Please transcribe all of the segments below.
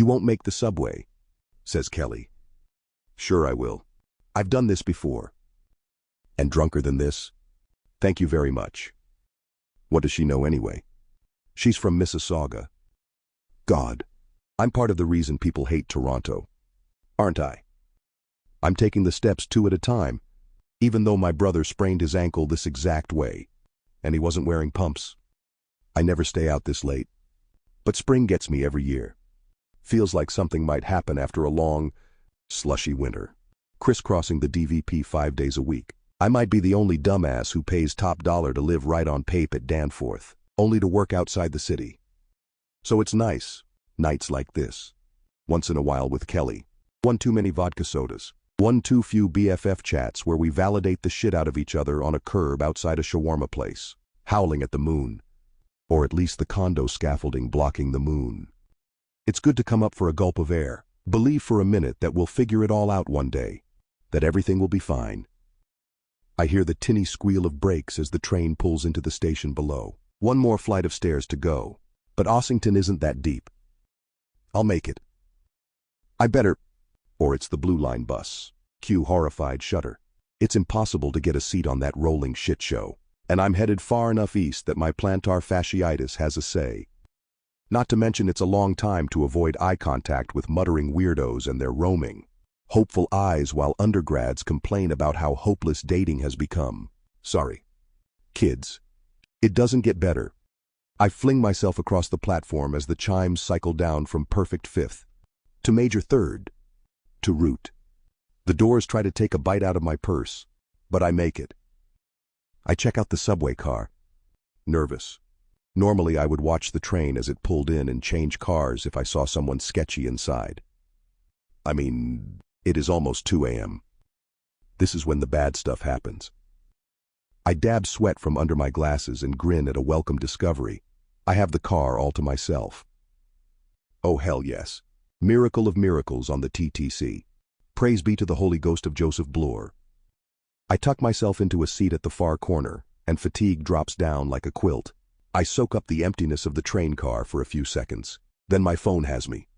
"You won't make the subway," says Kelly. "Sure I will. I've done this before." "And drunker than this?" "Thank you very much." What does she know anyway? She's from Mississauga. God, I'm part of the reason people hate Toronto, aren't I? I'm taking the steps 2 at a time, even though my brother sprained his ankle this exact way, and he wasn't wearing pumps. I never stay out this late, but spring gets me every year. Feels like something might happen after a long, slushy winter. Crisscrossing the DVP 5 days a week. I might be the only dumbass who pays top dollar to live right on Pape at Danforth, only to work outside the city. So it's nice, nights like this. Once in a while with Kelly. 1 too many vodka sodas. 1 too few BFF chats where we validate the shit out of each other on a curb outside a shawarma place, howling at the moon. Or at least the condo scaffolding blocking the moon. It's good to come up for a gulp of air. Believe for a minute that we'll figure it all out one day. That everything will be fine. I hear the tinny squeal of brakes as the train pulls into the station below. 1 more flight of stairs to go. But Ossington isn't that deep. I'll make it. I better. Or it's the Blue Line bus. Cue horrified shudder. It's impossible to get a seat on that rolling shit show. And I'm headed far enough east that my plantar fasciitis has a say. Not to mention it's a long time to avoid eye contact with muttering weirdos and their roaming, hopeful eyes while undergrads complain about how hopeless dating has become. Sorry. Kids. It doesn't get better. I fling myself across the platform as the chimes cycle down from perfect 5th to major 3rd to root. The doors try to take a bite out of my purse, but I make it. I check out the subway car. Nervous. Normally I would watch the train as it pulled in and change cars if I saw someone sketchy inside. I mean, it is almost 2 a.m. This is when the bad stuff happens. I dab sweat from under my glasses and grin at a welcome discovery. I have the car all to myself. Oh hell yes. Miracle of miracles on the TTC. Praise be to the Holy Ghost of Joseph Bloor. I tuck myself into a seat at the far corner, and fatigue drops down like a quilt. I soak up the emptiness of the train car for a few seconds. Then my phone has me.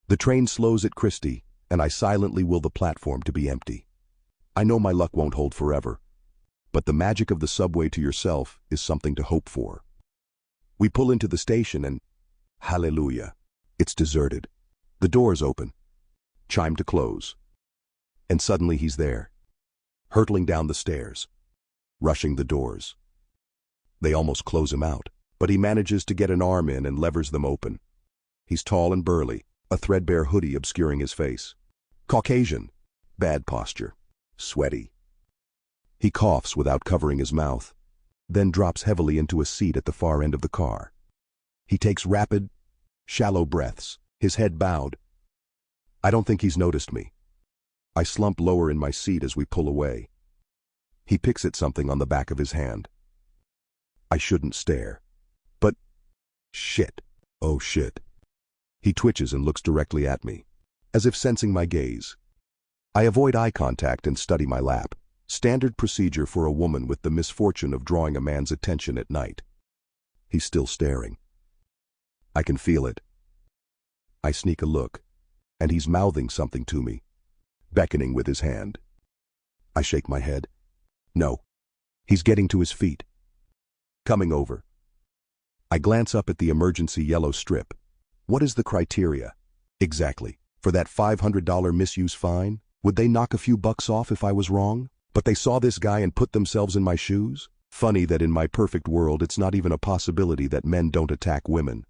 The train slows at Christie, and I silently will the platform to be empty. I know my luck won't hold forever, but the magic of the subway to yourself is something to hope for. We pull into the station and, hallelujah, it's deserted. The doors open. Chime to close. And suddenly he's there, hurtling down the stairs, rushing the doors. They almost close him out, but he manages to get an arm in and levers them open. He's tall and burly, a threadbare hoodie obscuring his face. Caucasian, bad posture, sweaty. He coughs without covering his mouth, then drops heavily into a seat at the far end of the car. He takes rapid, shallow breaths, his head bowed. I don't think he's noticed me. I slump lower in my seat as we pull away. He picks at something on the back of his hand. I shouldn't stare. But, shit. Oh shit. He twitches and looks directly at me, as if sensing my gaze. I avoid eye contact and study my lap. Standard procedure for a woman with the misfortune of drawing a man's attention at night. He's still staring. I can feel it. I sneak a look, and he's mouthing something to me, beckoning with his hand. I shake my head. No. He's getting to his feet. Coming over. I glance up at the emergency yellow strip. What is the criteria? Exactly. For that $500 misuse fine? Would they knock a few bucks off if I was wrong? But they saw this guy and put themselves in my shoes? Funny that in my perfect world it's not even a possibility that men don't attack women.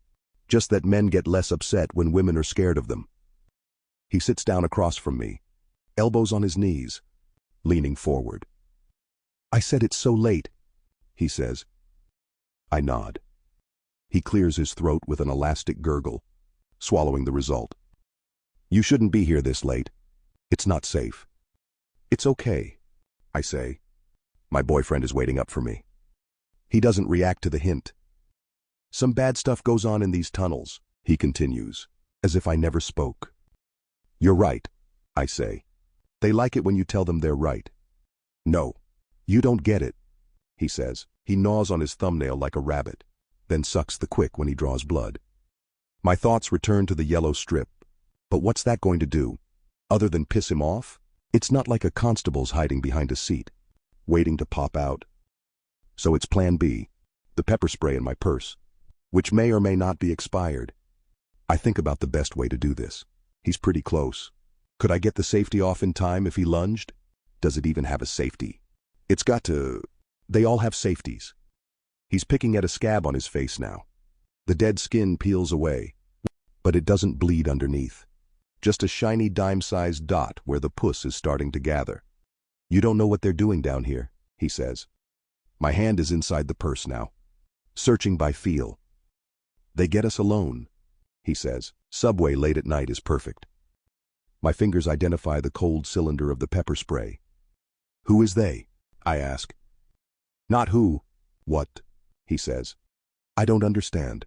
Just that men get less upset when women are scared of them. He sits down across from me, elbows on his knees, leaning forward. I said it's so late, he says. I nod. He clears his throat with an elastic gurgle, swallowing the result. You shouldn't be here this late. It's not safe. It's okay, I say. My boyfriend is waiting up for me. He doesn't react to the hint. Some bad stuff goes on in these tunnels, he continues, as if I never spoke. You're right, I say. They like it when you tell them they're right. No, you don't get it, he says. He gnaws on his thumbnail like a rabbit, then sucks the quick when he draws blood. My thoughts return to the yellow strip. But what's that going to do? Other than piss him off? It's not like a constable's hiding behind a seat, waiting to pop out. So it's plan B, the pepper spray in my purse, which may or may not be expired. I think about the best way to do this. He's pretty close. Could I get the safety off in time if he lunged? Does it even have a safety? It's got to... They all have safeties. He's picking at a scab on his face now. The dead skin peels away, but it doesn't bleed underneath. Just a shiny dime-sized dot where the pus is starting to gather. You don't know what they're doing down here, he says. My hand is inside the purse now, searching by feel. They get us alone, he says. Subway late at night is perfect. My fingers identify the cold cylinder of the pepper spray. Who is they? I ask. Not who. What? He says. I don't understand.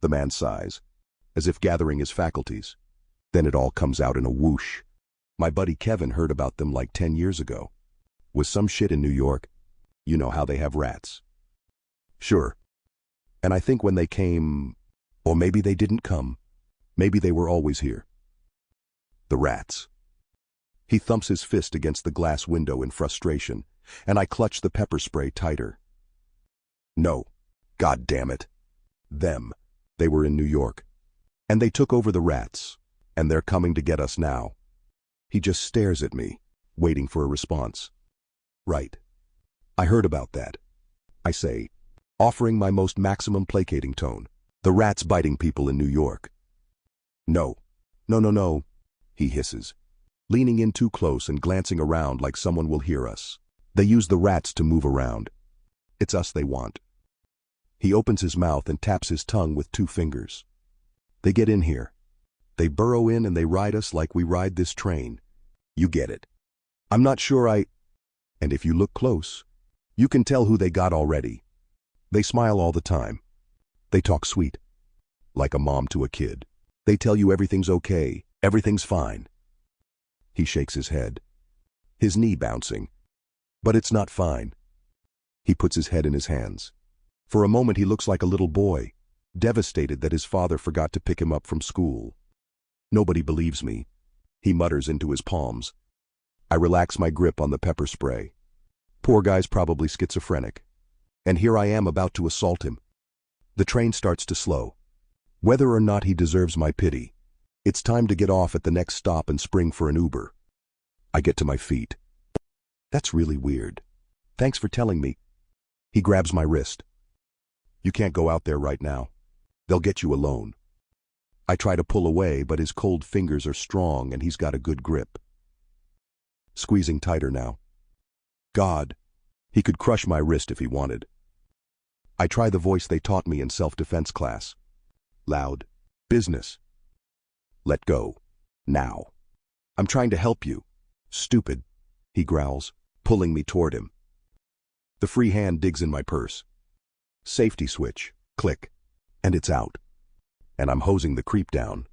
The man sighs, as if gathering his faculties. Then it all comes out in a whoosh. My buddy Kevin heard about them like 10 years ago. Was some shit in New York. You know how they have rats. Sure. And I think when they came, or maybe they didn't come, maybe they were always here. The rats. He thumps his fist against the glass window in frustration, and I clutch the pepper spray tighter. No. God damn it. Them. They were in New York. And they took over the rats. And they're coming to get us now. He just stares at me, waiting for a response. Right. I heard about that. I say, offering my most maximum placating tone. The rats biting people in New York. No. No, he hisses, leaning in too close and glancing around like someone will hear us. They use the rats to move around. It's us they want. He opens his mouth and taps his tongue with 2 fingers. They get in here. They burrow in and they ride us like we ride this train. You get it. I'm not sure And if you look close, you can tell who they got already. They smile all the time. They talk sweet. Like a mom to a kid. They tell you everything's okay, everything's fine. He shakes his head, his knee bouncing. But it's not fine. He puts his head in his hands. For a moment he looks like a little boy, devastated that his father forgot to pick him up from school. Nobody believes me, he mutters into his palms. I relax my grip on the pepper spray. Poor guy's probably schizophrenic. And here I am about to assault him. The train starts to slow. Whether or not he deserves my pity, it's time to get off at the next stop and spring for an Uber. I get to my feet. That's really weird. Thanks for telling me. He grabs my wrist. You can't go out there right now. They'll get you alone. I try to pull away, but his cold fingers are strong and he's got a good grip. Squeezing tighter now. God, he could crush my wrist if he wanted. I try the voice they taught me in self-defense class. Loud. Business. Let go. Now. I'm trying to help you. Stupid, he growls, pulling me toward him. The free hand digs in my purse. Safety switch. Click. And it's out. And I'm hosing the creep down.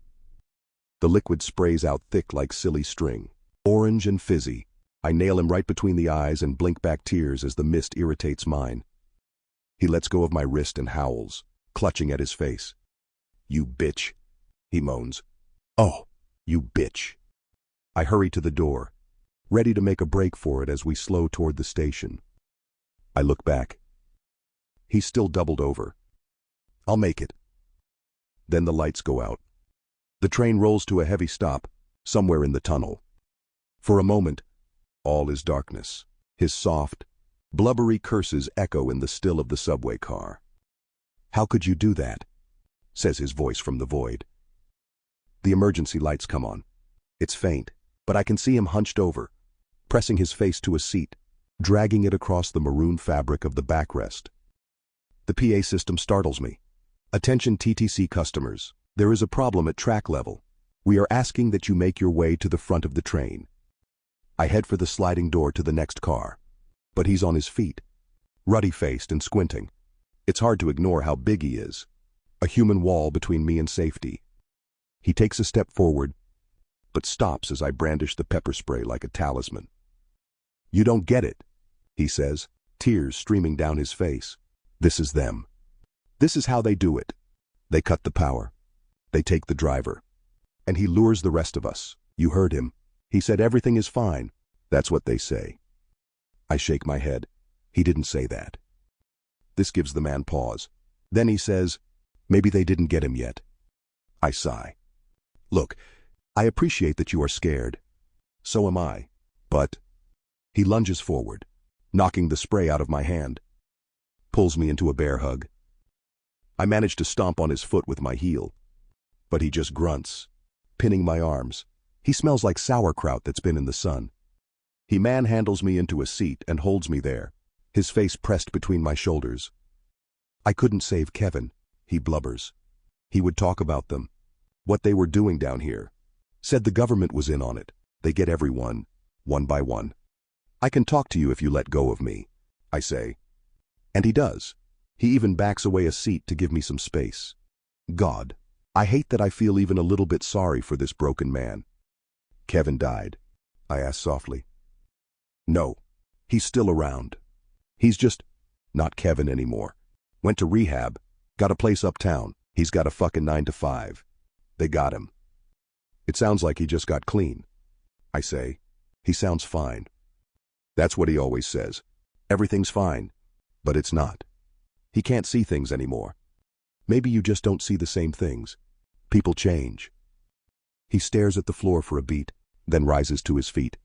The liquid sprays out thick like silly string. Orange and fizzy. I nail him right between the eyes and blink back tears as the mist irritates mine. He lets go of my wrist and howls, clutching at his face. You bitch, he moans. Oh, you bitch. I hurry to the door, ready to make a break for it as we slow toward the station. I look back. He's still doubled over. I'll make it. Then the lights go out. The train rolls to a heavy stop, somewhere in the tunnel. For a moment, all is darkness. His soft, blubbery curses echo in the still of the subway car. How could you do that? Says his voice from the void. The emergency lights come on. It's faint, but I can see him hunched over, pressing his face to a seat, dragging it across the maroon fabric of the backrest. The PA system startles me. Attention TTC customers, there is a problem at track level. We are asking that you make your way to the front of the train. I head for the sliding door to the next car, but he's on his feet, ruddy-faced and squinting. It's hard to ignore how big he is, a human wall between me and safety. He takes a step forward, but stops as I brandish the pepper spray like a talisman. You don't get it, he says, tears streaming down his face. This is them. This is how they do it. They cut the power. They take the driver. And he lures the rest of us. You heard him. He said everything is fine. That's what they say. I shake my head. He didn't say that. This gives the man pause. Then he says, maybe they didn't get him yet. I sigh. Look, I appreciate that you are scared. So am I. But he lunges forward, knocking the spray out of my hand. Pulls me into a bear hug. I manage to stomp on his foot with my heel. But he just grunts, pinning my arms. He smells like sauerkraut that's been in the sun. He manhandles me into a seat and holds me there, his face pressed between my shoulders. I couldn't save Kevin, he blubbers. He would talk about them, what they were doing down here. Said the government was in on it. They get everyone, one by one. I can talk to you if you let go of me, I say. And he does. He even backs away a seat to give me some space. God, I hate that I feel even a little bit sorry for this broken man. Kevin died, I asked softly. No, he's still around. He's just not Kevin anymore. Went to rehab, got a place uptown. He's got a fucking 9 to 5. They got him. It sounds like he just got clean. I say, he sounds fine. That's what he always says. Everything's fine. But it's not. He can't see things anymore. Maybe you just don't see the same things. People change. He stares at the floor for a beat, then rises to his feet.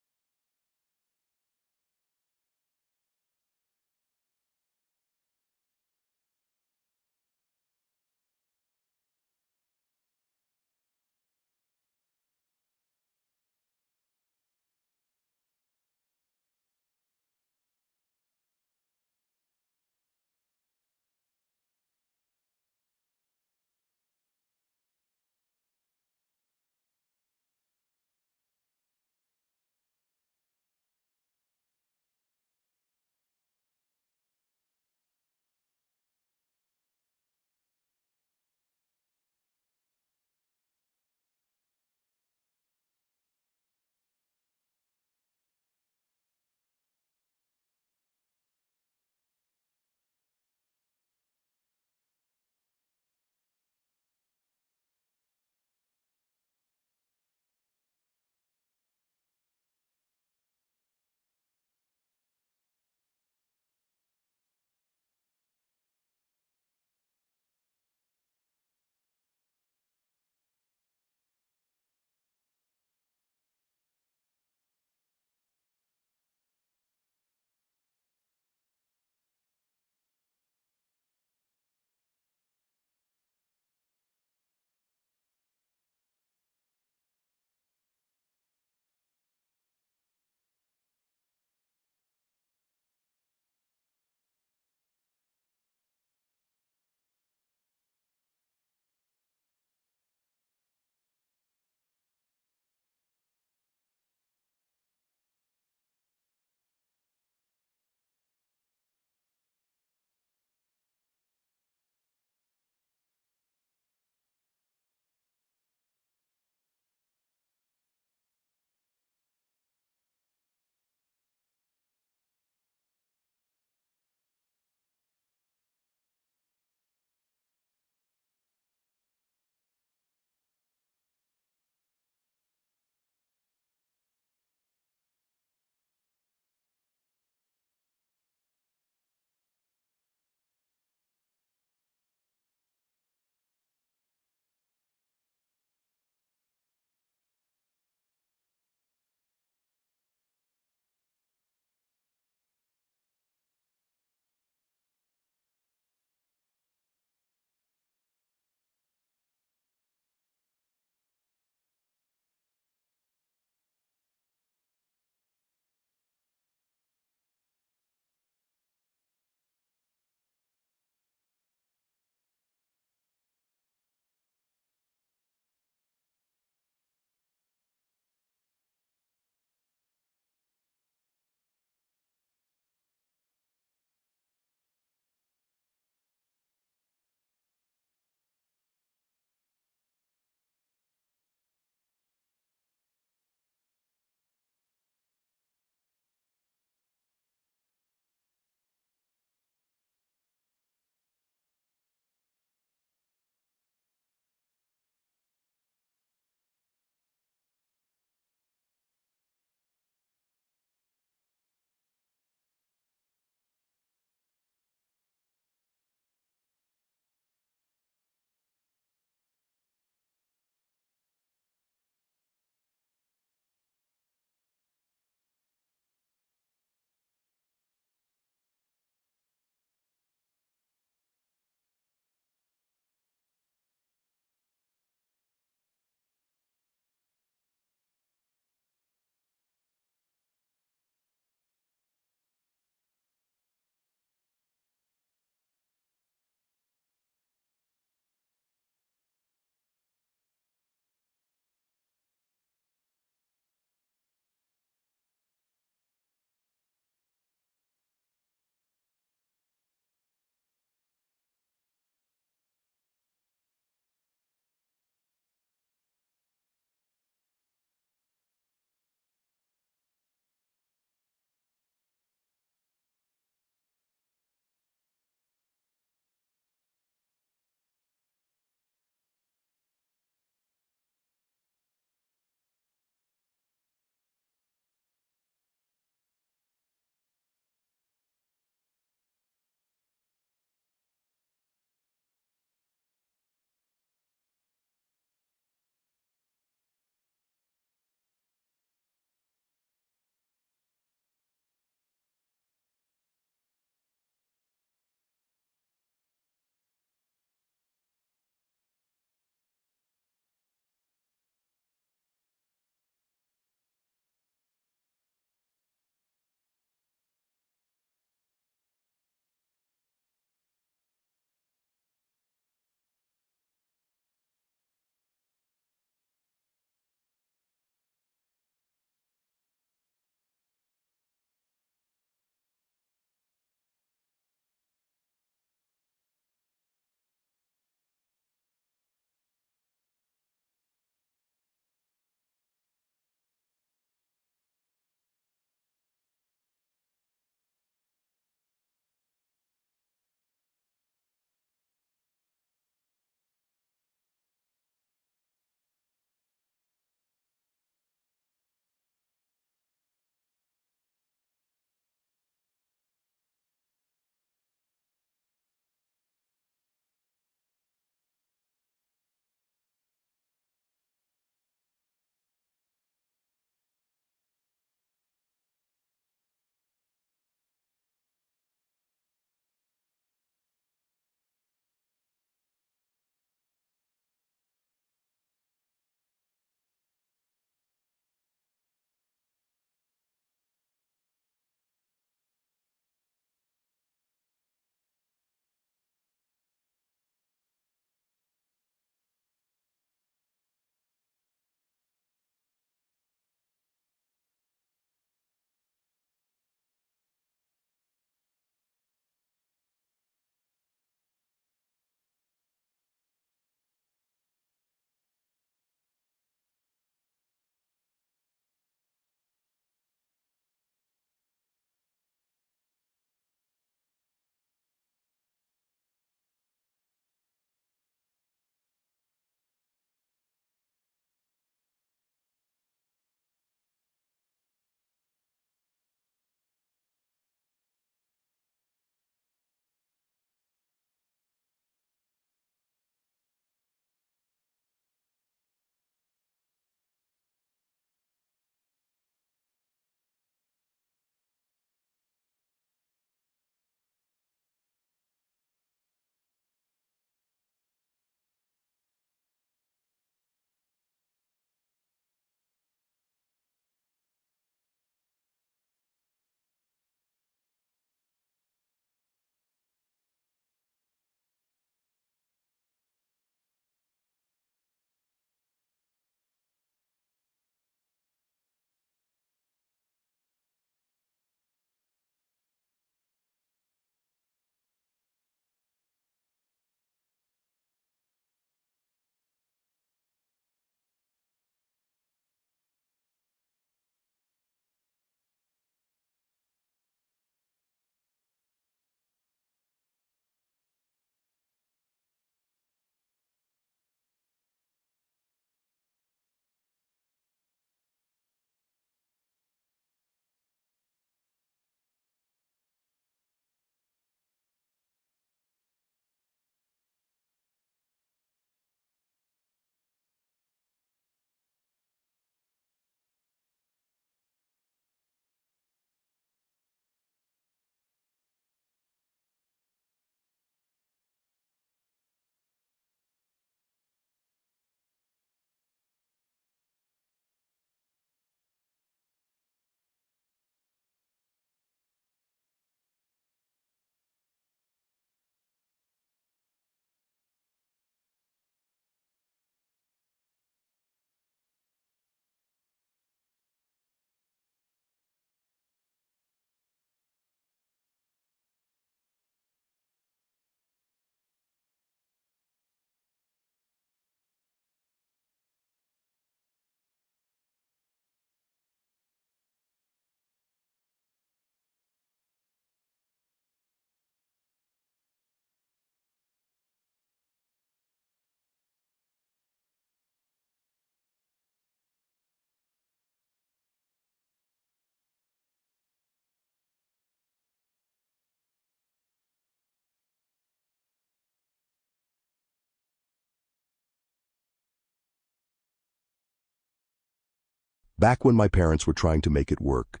Back when my parents were trying to make it work.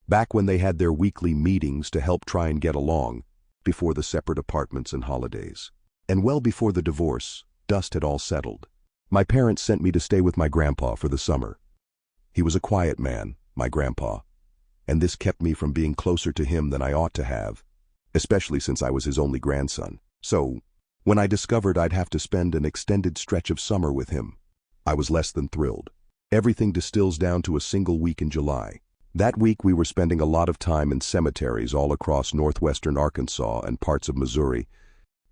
Back when they had their weekly meetings to help try and get along, before the separate apartments and holidays. And well before the divorce, dust had all settled. My parents sent me to stay with my grandpa for the summer. He was a quiet man, my grandpa, and this kept me from being closer to him than I ought to have, especially since I was his only grandson. So, when I discovered I'd have to spend an extended stretch of summer with him, I was less than thrilled. Everything distills down to a single week in July. That week we were spending a lot of time in cemeteries all across northwestern Arkansas and parts of Missouri,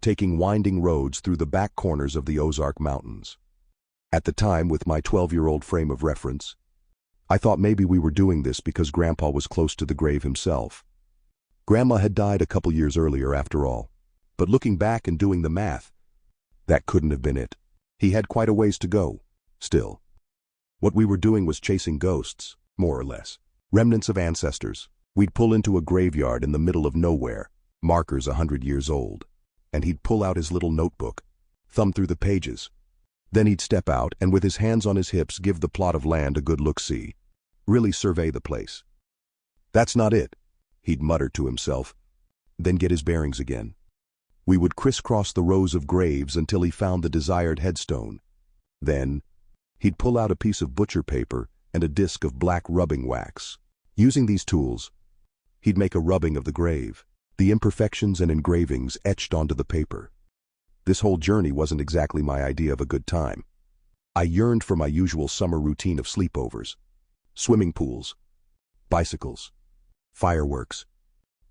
taking winding roads through the back corners of the Ozark Mountains. At the time, with my 12-year-old frame of reference, I thought maybe we were doing this because Grandpa was close to the grave himself. Grandma had died a couple years earlier after all. But looking back and doing the math, that couldn't have been it. He had quite a ways to go. Still, what we were doing was chasing ghosts, more or less. Remnants of ancestors. We'd pull into a graveyard in the middle of nowhere, markers 100 years old, and he'd pull out his little notebook, thumb through the pages. Then he'd step out and with his hands on his hips give the plot of land a good look-see. Really survey the place. "That's not it," he'd mutter to himself, then get his bearings again. We would crisscross the rows of graves until he found the desired headstone. Then, he'd pull out a piece of butcher paper and a disc of black rubbing wax. Using these tools, he'd make a rubbing of the grave, the imperfections and engravings etched onto the paper. This whole journey wasn't exactly my idea of a good time. I yearned for my usual summer routine of sleepovers, swimming pools, bicycles, fireworks,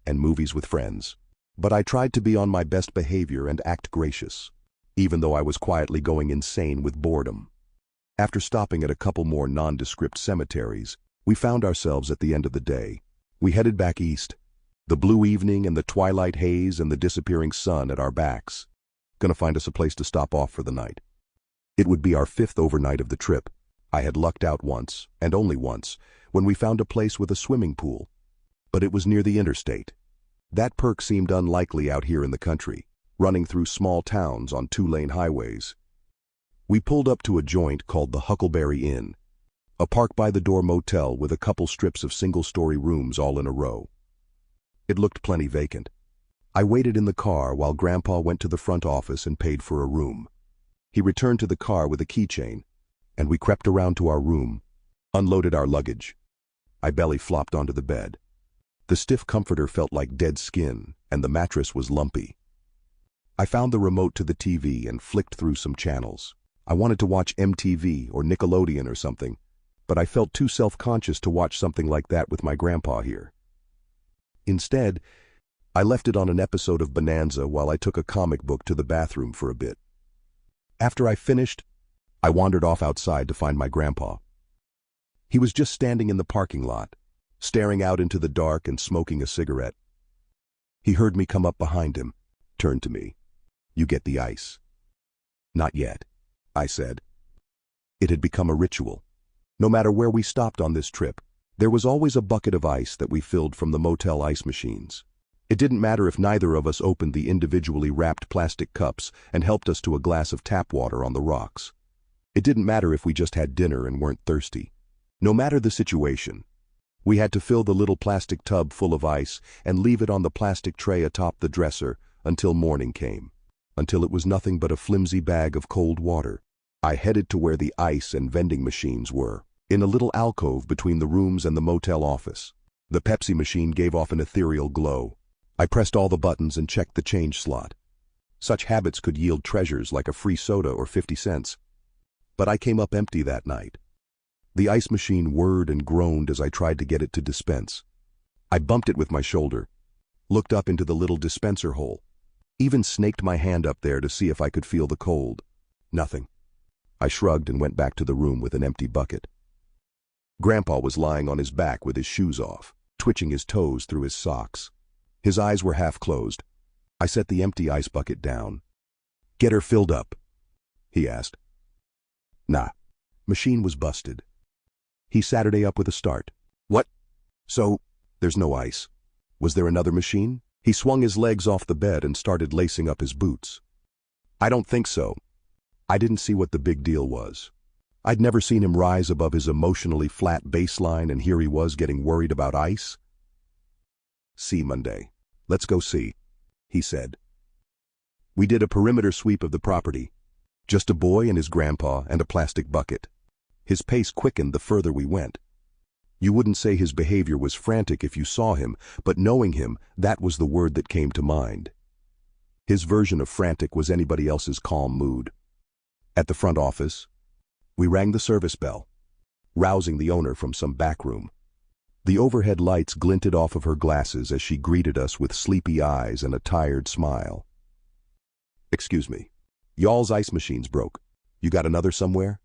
and movies with friends. But I tried to be on my best behavior and act gracious, even though I was quietly going insane with boredom. After stopping at a couple more nondescript cemeteries, we found ourselves at the end of the day. We headed back east, the blue evening and the twilight haze and the disappearing sun at our backs. Gonna find us a place to stop off for the night. It would be our 5th overnight of the trip. I had lucked out once, and only once, when we found a place with a swimming pool. But it was near the interstate. That perk seemed unlikely out here in the country, running through small towns on 2-lane highways. We pulled up to a joint called the Huckleberry Inn, a park-by-the-door motel with a couple strips of single-story rooms all in a row. It looked plenty vacant. I waited in the car while Grandpa went to the front office and paid for a room. He returned to the car with a keychain, and we crept around to our room, unloaded our luggage. I belly flopped onto the bed. The stiff comforter felt like dead skin, and the mattress was lumpy. I found the remote to the TV and flicked through some channels. I wanted to watch MTV or Nickelodeon or something, but I felt too self-conscious to watch something like that with my grandpa here. Instead, I left it on an episode of Bonanza while I took a comic book to the bathroom for a bit. After I finished, I wandered off outside to find my grandpa. He was just standing in the parking lot, staring out into the dark and smoking a cigarette. He heard me come up behind him, turned to me. "You get the ice." "Not yet," I said. It had become a ritual. No matter where we stopped on this trip, there was always a bucket of ice that we filled from the motel ice machines. It didn't matter if neither of us opened the individually wrapped plastic cups and helped us to a glass of tap water on the rocks. It didn't matter if we just had dinner and weren't thirsty. No matter the situation, we had to fill the little plastic tub full of ice and leave it on the plastic tray atop the dresser until morning came, until it was nothing but a flimsy bag of cold water. I headed to where the ice and vending machines were, in a little alcove between the rooms and the motel office. The Pepsi machine gave off an ethereal glow. I pressed all the buttons and checked the change slot. Such habits could yield treasures like a free soda or 50 cents. But I came up empty that night. The ice machine whirred and groaned as I tried to get it to dispense. I bumped it with my shoulder, looked up into the little dispenser hole, even snaked my hand up there to see if I could feel the cold. Nothing. I shrugged and went back to the room with an empty bucket. Grandpa was lying on his back with his shoes off, twitching his toes through his socks. His eyes were half closed. I set the empty ice bucket down. "Get her filled up?" he asked. "Nah." Machine was busted. He Saturday up with a start. "What? So, there's no ice. Was there another machine?" He swung his legs off the bed and started lacing up his boots. "I don't think so. I didn't see what the big deal was. I'd never seen him rise above his emotionally flat baseline, and here he was getting worried about ice. "See Monday. Let's go see," he said. We did a perimeter sweep of the property. Just a boy and his grandpa and a plastic bucket. His pace quickened the further we went. You wouldn't say his behavior was frantic if you saw him, but knowing him, that was the word that came to mind. His version of frantic was anybody else's calm mood. At the front office, we rang the service bell, rousing the owner from some back room. The overhead lights glinted off of her glasses as she greeted us with sleepy eyes and a tired smile. "Excuse me, y'all's ice machine's broke. You got another somewhere?"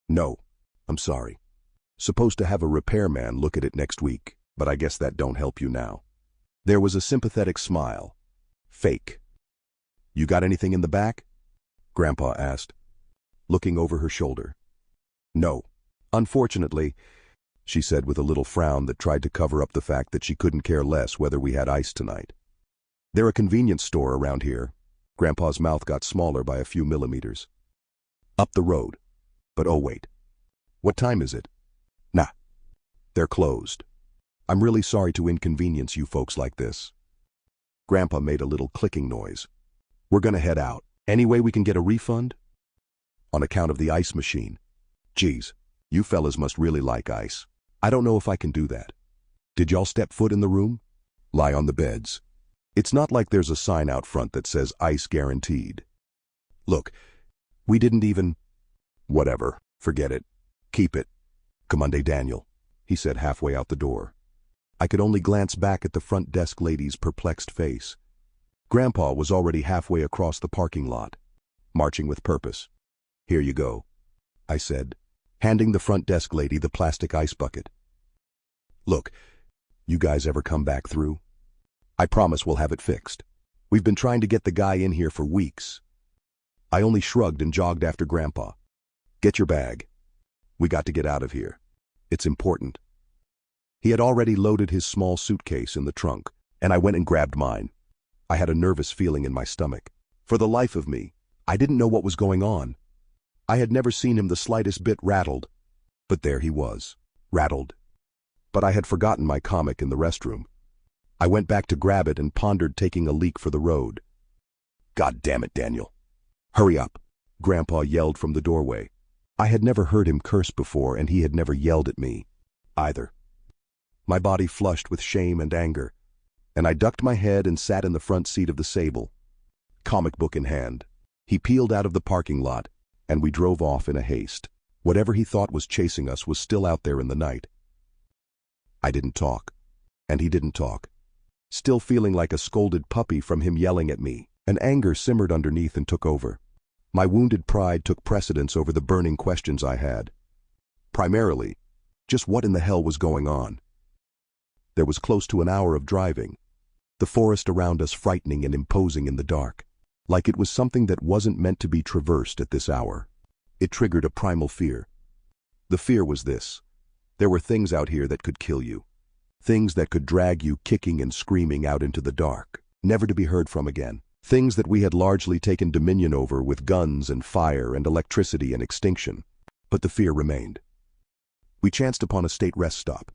"No, I'm sorry. Supposed to have a repairman look at it next week, but I guess that don't help you now." There was a sympathetic smile. Fake. "You got anything in the back?" Grandpa asked, looking over her shoulder. "No. Unfortunately," she said with a little frown that tried to cover up the fact that she couldn't care less whether we had ice tonight. "They're a convenience store around here." Grandpa's mouth got smaller by a few millimeters. "Up the road. But oh wait. What time is it?" "Nah. They're closed. I'm really sorry to inconvenience you folks like this." Grandpa made a little clicking noise. "We're gonna head out. Any way we can get a refund?" "On account of the ice machine. Geez, you fellas must really like ice. I don't know if I can do that. Did y'all step foot in the room? Lie on the beds. It's not like there's a sign out front that says ice guaranteed. Look, we didn't even—" "Whatever, forget it. Keep it. Commande Daniel," he said halfway out the door. I could only glance back at the front desk lady's perplexed face. Grandpa was already halfway across the parking lot, marching with purpose. "Here you go," I said, handing the front desk lady the plastic ice bucket. "Look, you guys ever come back through? I promise we'll have it fixed. We've been trying to get the guy in here for weeks." I only shrugged and jogged after Grandpa. "Get your bag. We got to get out of here. It's important." He had already loaded his small suitcase in the trunk, and I went and grabbed mine. I had a nervous feeling in my stomach. For the life of me, I didn't know what was going on. I had never seen him the slightest bit rattled, but there he was, rattled. But I had forgotten my comic in the restroom. I went back to grab it and pondered taking a leak for the road. "God damn it, Daniel. Hurry up," Grandpa yelled from the doorway. I had never heard him curse before, and he had never yelled at me, either. My body flushed with shame and anger, and I ducked my head and sat in the front seat of the Sable, comic book in hand. He peeled out of the parking lot, and we drove off in a haste. Whatever he thought was chasing us was still out there in the night. I didn't talk, and he didn't talk. Still feeling like a scolded puppy from him yelling at me, and anger simmered underneath and took over. My wounded pride took precedence over the burning questions I had. Primarily, just what in the hell was going on? There was close to an hour of driving, the forest around us frightening and imposing in the dark, like it was something that wasn't meant to be traversed at this hour. It triggered a primal fear. The fear was this: there were things out here that could kill you. Things that could drag you kicking and screaming out into the dark, never to be heard from again. Things that we had largely taken dominion over with guns and fire and electricity and extinction. But the fear remained. We chanced upon a state rest stop.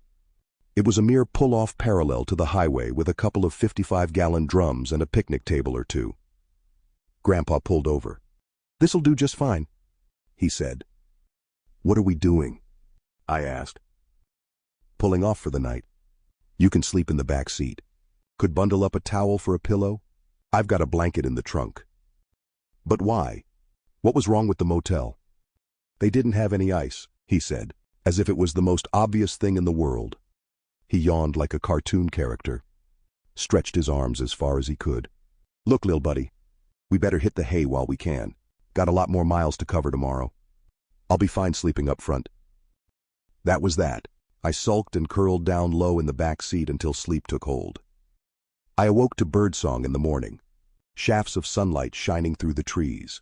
It was a mere pull-off parallel to the highway with a couple of 55-gallon drums and a picnic table or two. Grandpa pulled over. "This'll do just fine," he said. "What are we doing?" I asked. "Pulling off for the night. You can sleep in the back seat. Could bundle up a towel for a pillow. I've got a blanket in the trunk." "But why? What was wrong with the motel?" "They didn't have any ice," he said, as if it was the most obvious thing in the world. He yawned like a cartoon character, stretched his arms as far as he could. "Look, lil buddy, we better hit the hay while we can. Got a lot more miles to cover tomorrow. I'll be fine sleeping up front." That was that. I sulked and curled down low in the back seat until sleep took hold. I awoke to birdsong in the morning, shafts of sunlight shining through the trees.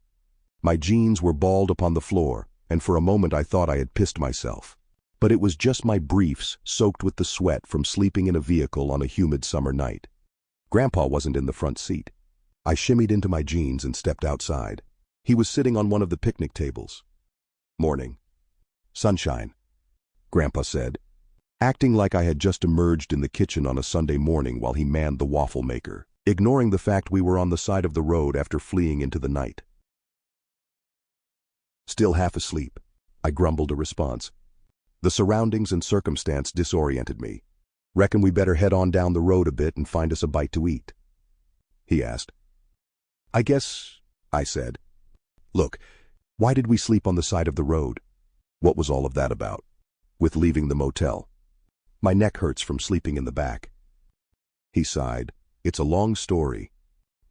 My jeans were balled upon the floor, and for a moment I thought I had pissed myself. But it was just my briefs soaked with the sweat from sleeping in a vehicle on a humid summer night. Grandpa wasn't in the front seat. I shimmied into my jeans and stepped outside. He was sitting on one of the picnic tables. "Morning," Sunshine, Grandpa said, acting like I had just emerged in the kitchen on a Sunday morning while he manned the waffle maker, ignoring the fact we were on the side of the road after fleeing into the night. Still half asleep, I grumbled a response. The surroundings and circumstance disoriented me. Reckon we better head on down the road a bit and find us a bite to eat, he asked. I guess, I said. Look, why did we sleep on the side of the road? What was all of that about? With leaving the motel. My neck hurts from sleeping in the back. He sighed. It's a long story.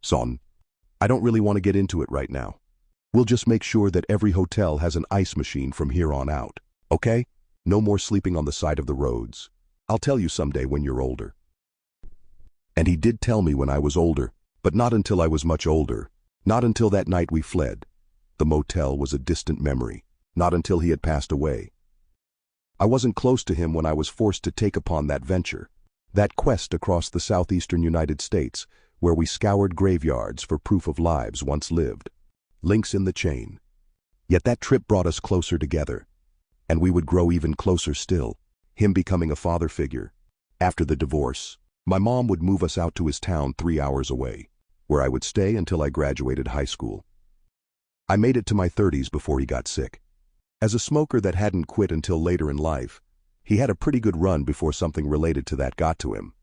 Son, I don't really want to get into it right now. We'll just make sure that every hotel has an ice machine from here on out, okay? No more sleeping on the side of the roads. I'll tell you someday when you're older. And he did tell me when I was older, but not until I was much older. Not until that night we fled. The motel was a distant memory. Not until he had passed away. I wasn't close to him when I was forced to take upon that venture, that quest across the southeastern United States, where we scoured graveyards for proof of lives once lived. Links in the chain. Yet that trip brought us closer together. And we would grow even closer still, him becoming a father figure. After the divorce, my mom would move us out to his town 3 hours away, where I would stay until I graduated high school. I made it to my 30s before he got sick. As a smoker that hadn't quit until later in life, he had a pretty good run before something related to that got to him.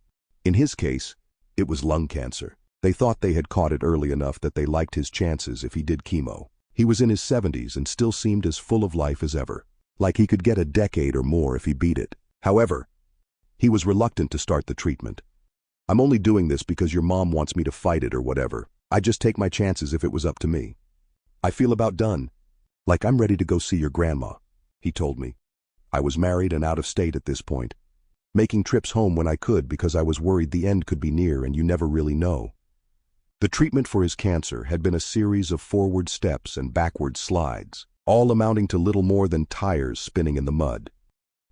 In his case, it was lung cancer. They thought they had caught it early enough that they liked his chances if he did chemo. He was in his 70s and still seemed as full of life as ever, like he could get a decade or more if he beat it. However, he was reluctant to start the treatment. I'm only doing this because your mom wants me to fight it or whatever. I'd just take my chances if it was up to me. I feel about done. Like I'm ready to go see your grandma, he told me. I was married and out of state at this point, making trips home when I could because I was worried the end could be near and you never really know. The treatment for his cancer had been a series of forward steps and backward slides, all amounting to little more than tires spinning in the mud.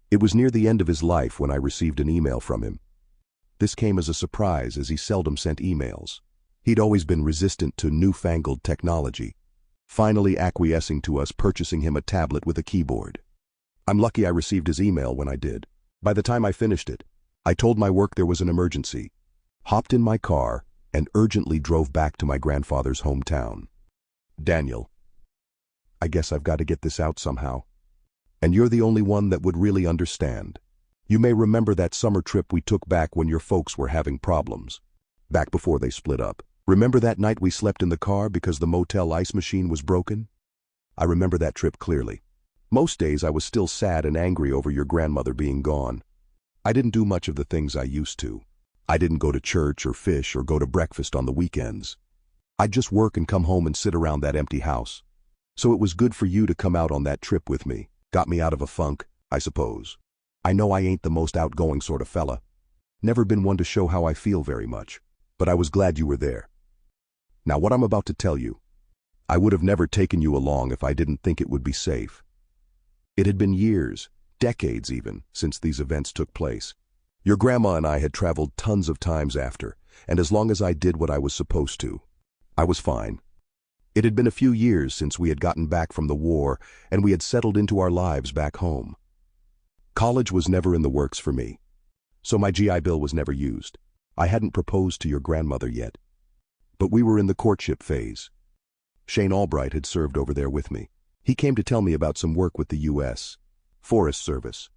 It was near the end of his life when I received an email from him. This came as a surprise as he seldom sent emails. He'd always been resistant to newfangled technology, finally acquiescing to us purchasing him a tablet with a keyboard. I'm lucky I received his email when I did. By the time I finished it, I told my work there was an emergency, hopped in my car, and urgently drove back to my grandfather's hometown. Daniel, I guess I've got to get this out somehow. And you're the only one that would really understand. You may remember that summer trip we took back when your folks were having problems, back before they split up. Remember that night we slept in the car because the motel ice machine was broken? I remember that trip clearly. Most days I was still sad and angry over your grandmother being gone. I didn't do much of the things I used to. I didn't go to church or fish or go to breakfast on the weekends. I'd just work and come home and sit around that empty house. So it was good for you to come out on that trip with me. Got me out of a funk, I suppose. I know I ain't the most outgoing sort of fella. Never been one to show how I feel very much. But I was glad you were there. Now what I'm about to tell you, I would have never taken you along if I didn't think it would be safe. It had been years, decades even, since these events took place. Your grandma and I had traveled tons of times after, and as long as I did what I was supposed to, I was fine. It had been a few years since we had gotten back from the war, and we had settled into our lives back home. College was never in the works for me, so my GI Bill was never used. I hadn't proposed to your grandmother yet. But we were in the courtship phase. Shane Albright had served over there with me. He came to tell me about some work with the U.S. Forest Service.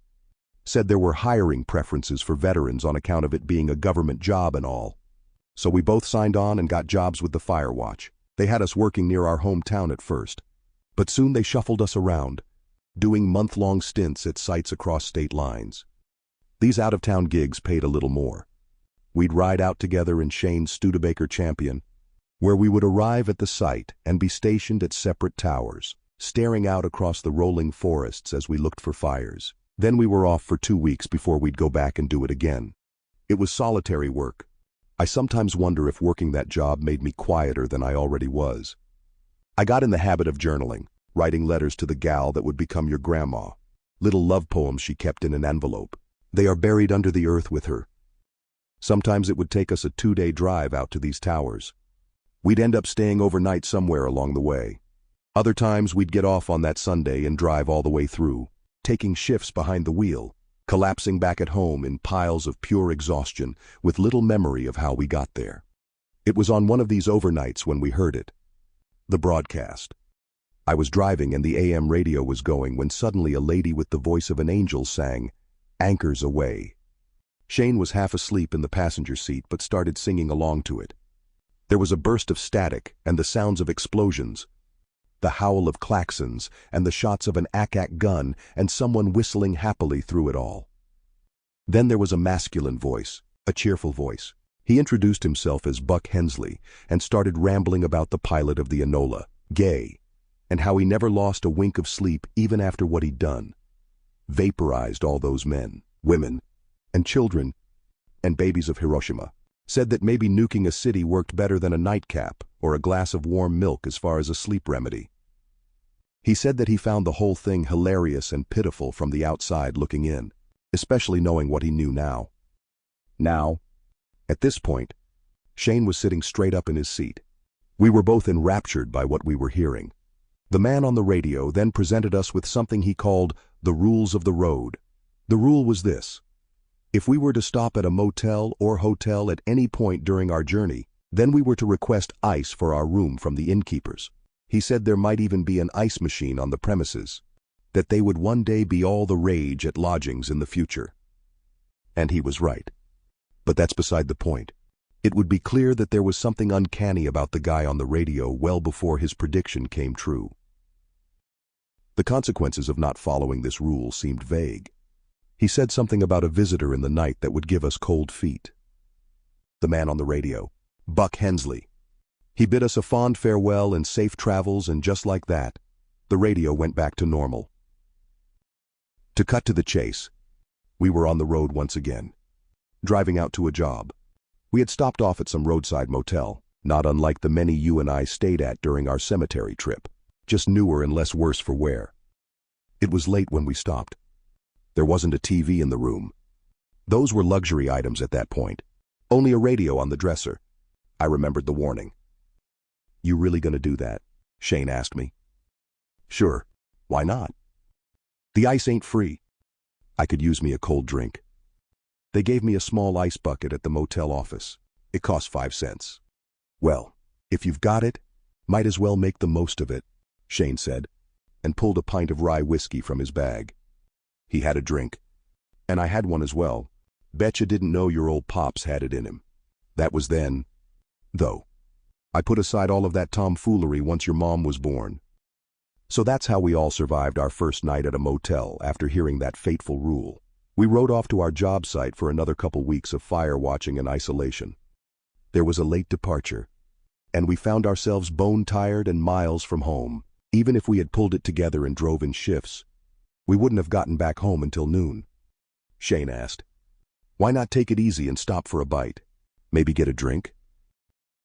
Said there were hiring preferences for veterans on account of it being a government job and all. So we both signed on and got jobs with the Fire Watch. They had us working near our hometown at first. But soon they shuffled us around, doing month-long stints at sites across state lines. These out-of-town gigs paid a little more. We'd ride out together in Shane's Studebaker Champion, where we would arrive at the site and be stationed at separate towers, staring out across the rolling forests as we looked for fires. Then we were off for 2 weeks before we'd go back and do it again. It was solitary work. I sometimes wonder if working that job made me quieter than I already was. I got in the habit of journaling, writing letters to the gal that would become your grandma, little love poems she kept in an envelope. They are buried under the earth with her. Sometimes it would take us a 2-day drive out to these towers. We'd end up staying overnight somewhere along the way. Other times we'd get off on that Sunday and drive all the way through, taking shifts behind the wheel, collapsing back at home in piles of pure exhaustion with little memory of how we got there. It was on one of these overnights when we heard it. The broadcast. I was driving and the AM radio was going when suddenly a lady with the voice of an angel sang, "Anchors Aweigh." Shane was half asleep in the passenger seat but started singing along to it. There was a burst of static and the sounds of explosions, the howl of klaxons and the shots of an AK gun and someone whistling happily through it all. Then there was a masculine voice, a cheerful voice. He introduced himself as Buck Hensley and started rambling about the pilot of the Enola, Gay, and how he never lost a wink of sleep even after what he'd done. Vaporized all those men, women, and children, and babies of Hiroshima. Said that maybe nuking a city worked better than a nightcap or a glass of warm milk as far as a sleep remedy. He said that he found the whole thing hilarious and pitiful from the outside looking in, especially knowing what he knew now. Now, at this point, Shane was sitting straight up in his seat. We were both enraptured by what we were hearing. The man on the radio then presented us with something he called the rules of the road. The rule was this: if we were to stop at a motel or hotel at any point during our journey, then we were to request ice for our room from the innkeepers. He said there might even be an ice machine on the premises, that they would one day be all the rage at lodgings in the future. And he was right. But that's beside the point. It would be clear that there was something uncanny about the guy on the radio well before his prediction came true. The consequences of not following this rule seemed vague. He said something about a visitor in the night that would give us cold feet. The man on the radio, Buck Hensley. He bid us a fond farewell and safe travels, and just like that, the radio went back to normal. To cut to the chase, we were on the road once again, driving out to a job. We had stopped off at some roadside motel, not unlike the many you and I stayed at during our cemetery trip, just newer and less worse for wear. It was late when we stopped. There wasn't a TV in the room. Those were luxury items at that point. Only a radio on the dresser. I remembered the warning. "You really gonna do that?" Shane asked me. "Sure. Why not? The ice ain't free. I could use me a cold drink." They gave me a small ice bucket at the motel office. It cost 5 cents. "Well, if you've got it, might as well make the most of it," Shane said, and pulled a pint of rye whiskey from his bag. He had a drink, and I had one as well. "Betcha didn't know your old pops had it in him. That was then, though. I put aside all of that tomfoolery once your mom was born." So that's how we all survived our first night at a motel after hearing that fateful rule. We rode off to our job site for another couple weeks of fire watching and isolation. There was a late departure, and we found ourselves bone-tired and miles from home. Even if we had pulled it together and drove in shifts, we wouldn't have gotten back home until noon. Shane asked, "Why not take it easy and stop for a bite? Maybe get a drink?"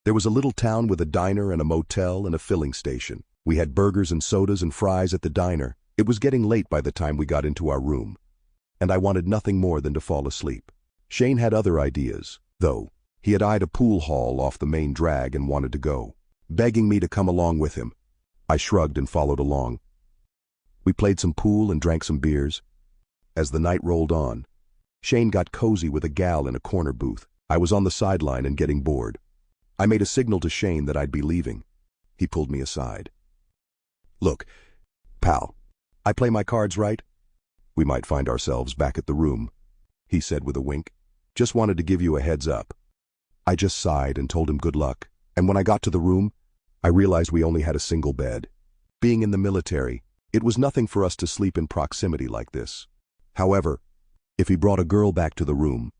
There was a little town with a diner and a motel and a filling station. We had burgers and sodas and fries at the diner. It was getting late by the time we got into our room, and I wanted nothing more than to fall asleep. Shane had other ideas, though. He had eyed a pool hall off the main drag and wanted to go, begging me to come along with him. I shrugged and followed along. We played some pool and drank some beers. As the night rolled on, Shane got cozy with a gal in a corner booth. I was on the sideline and getting bored. I made a signal to Shane that I'd be leaving. He pulled me aside. "Look, pal, I play my cards right? We might find ourselves back at the room," he said with a wink. "Just wanted to give you a heads up." I just sighed and told him good luck, and when I got to the room, I realized we only had a single bed. Being in the military, it was nothing for us to sleep in proximity like this. However, if he brought a girl back to the room,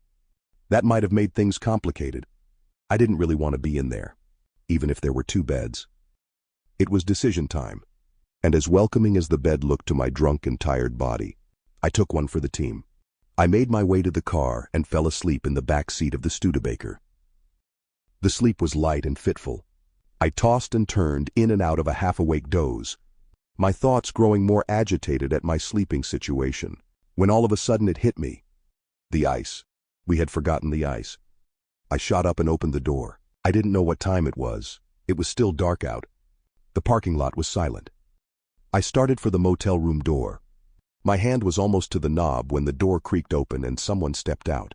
that might have made things complicated. I didn't really want to be in there, even if there were 2 beds. It was decision time, and as welcoming as the bed looked to my drunk and tired body, I took one for the team. I made my way to the car and fell asleep in the back seat of the Studebaker. The sleep was light and fitful. I tossed and turned in and out of a half-awake doze, my thoughts growing more agitated at my sleeping situation, when all of a sudden it hit me. The ice. We had forgotten the ice. I shot up and opened the door. I didn't know what time it was. It was still dark out. The parking lot was silent. I started for the motel room door, My hand was almost to the knob when the door creaked open and someone stepped out.